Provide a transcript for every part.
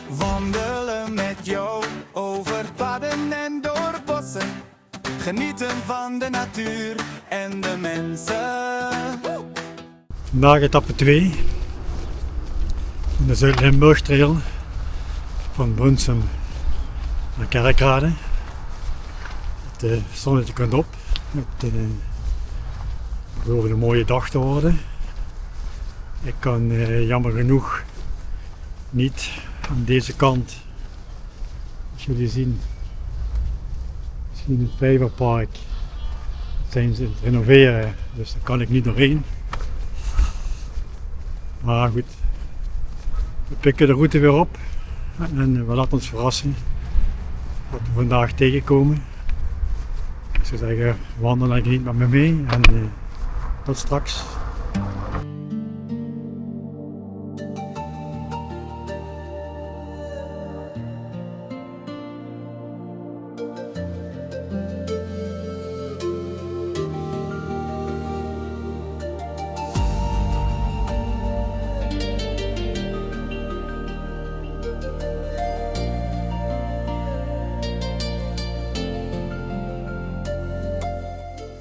Wandelen met jou over paden en door bossen. Genieten van de natuur en de mensen. Vandaag etappe 2 van de Zuid-Limburg Trail van Brunsum naar Kerkrade. Het zonnetje komt op. Het belooft een mooie dag te worden. Ik kan jammer genoeg niet aan deze kant, als jullie zien, misschien het Vijverpark, zijn ze aan het renoveren, dus daar kan ik niet doorheen. Maar goed, we pikken de route weer op en we laten ons verrassen wat we vandaag tegenkomen. Ik zou zeggen, wandel ik niet met me mee en tot straks.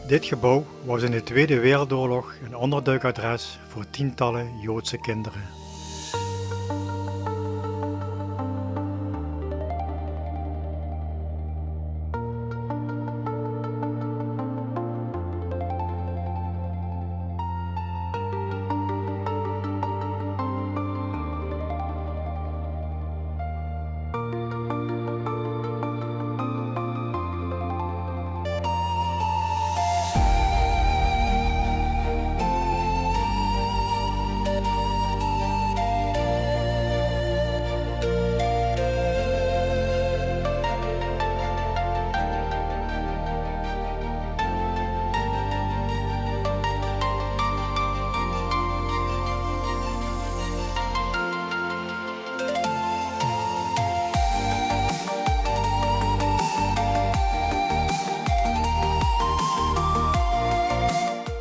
Dit gebouw was in de Tweede Wereldoorlog een onderduikadres voor tientallen Joodse kinderen.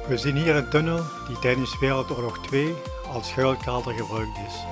We zien hier een tunnel die tijdens Wereldoorlog 2 als schuilkelder gebruikt is.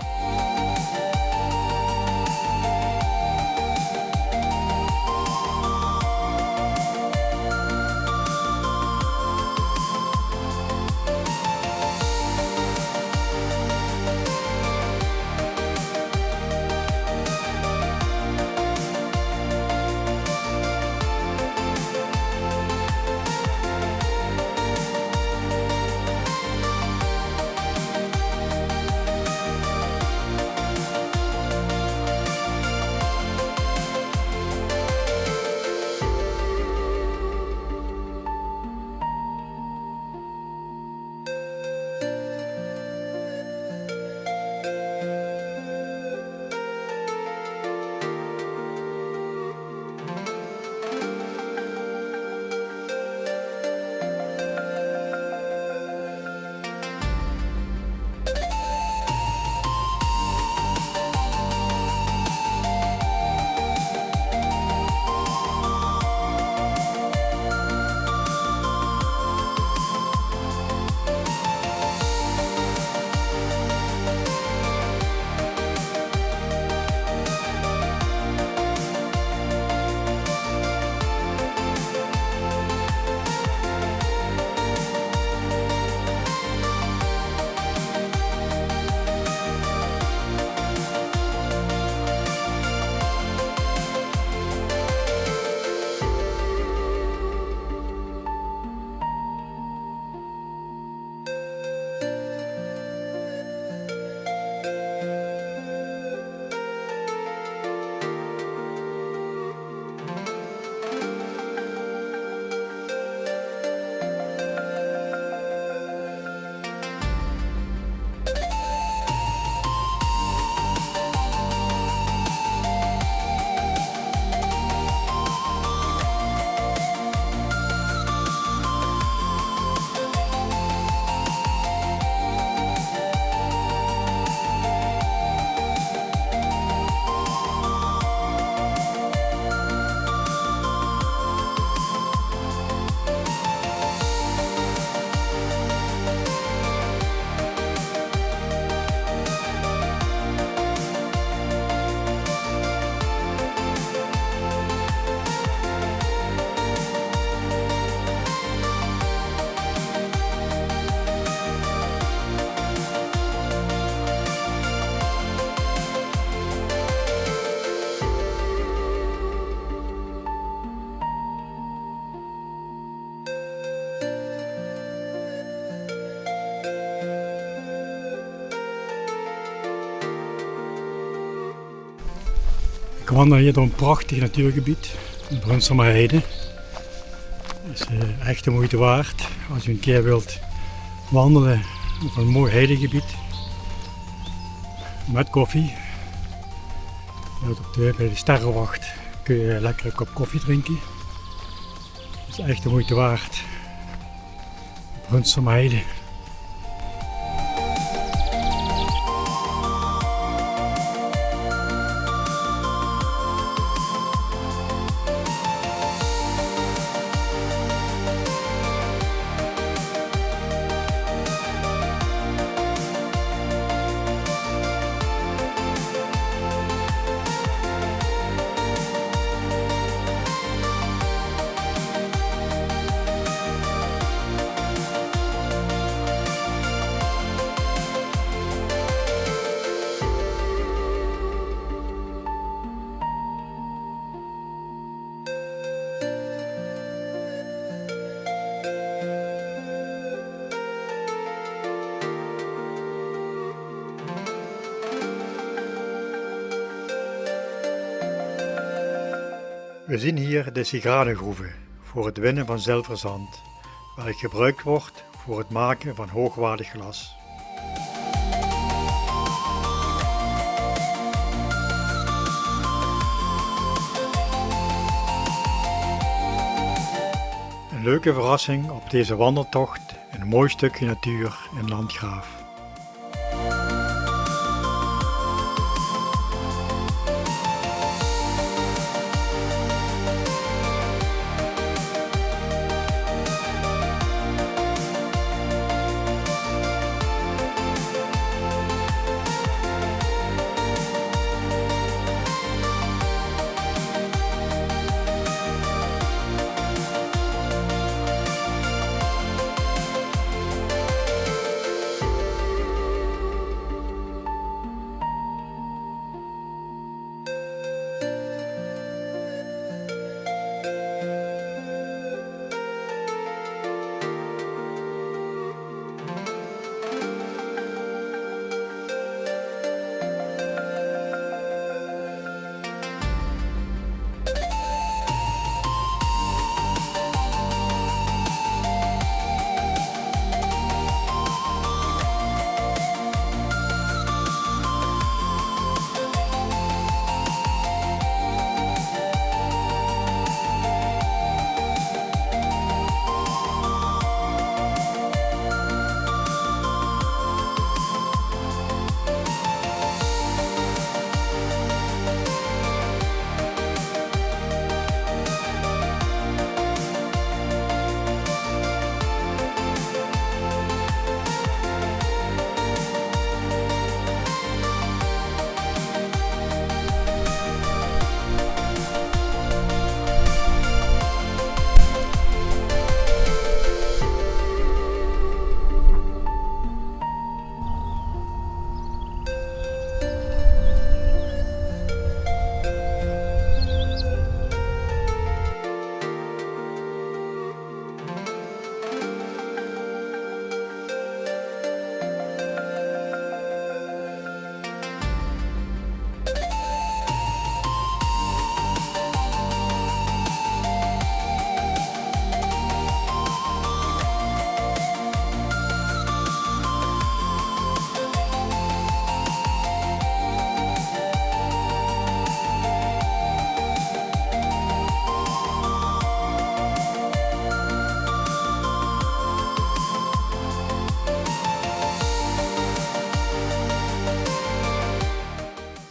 Ik wandel hier door een prachtig natuurgebied, de Brunsumer Heide. Het is echt de moeite waard als u een keer wilt wandelen op een mooi heidegebied. Met koffie. Bij de Sterrenwacht kun je lekker een kop koffie drinken. Het is echt de moeite waard. Brunsumer Heide. We zien hier de sigarengroeve voor het winnen van zilverzand, welk gebruikt wordt voor het maken van hoogwaardig glas. Een leuke verrassing op deze wandeltocht, een mooi stukje natuur in Landgraaf.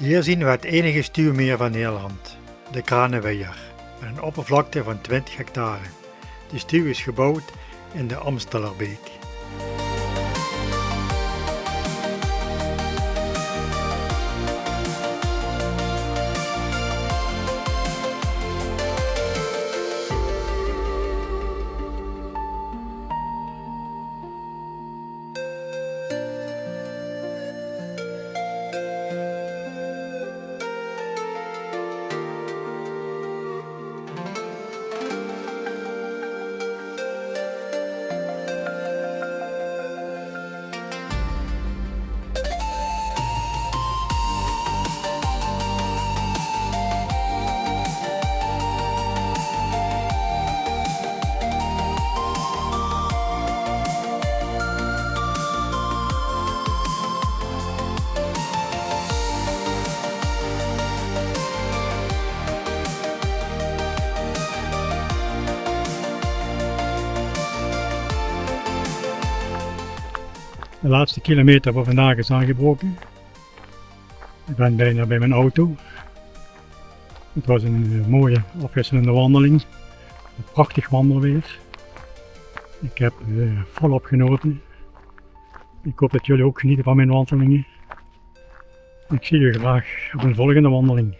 Hier zien we het enige stuwmeer van Nederland, de Kranenweiher, met een oppervlakte van 20 hectare. De stuw is gebouwd in de Amstellerbeek. De laatste kilometer voor vandaag is aangebroken. Ik ben bijna bij mijn auto. Het was een mooie afwisselende wandeling. Een prachtig wandelweer. Ik heb volop genoten. Ik hoop dat jullie ook genieten van mijn wandelingen. Ik zie jullie graag op een volgende wandeling.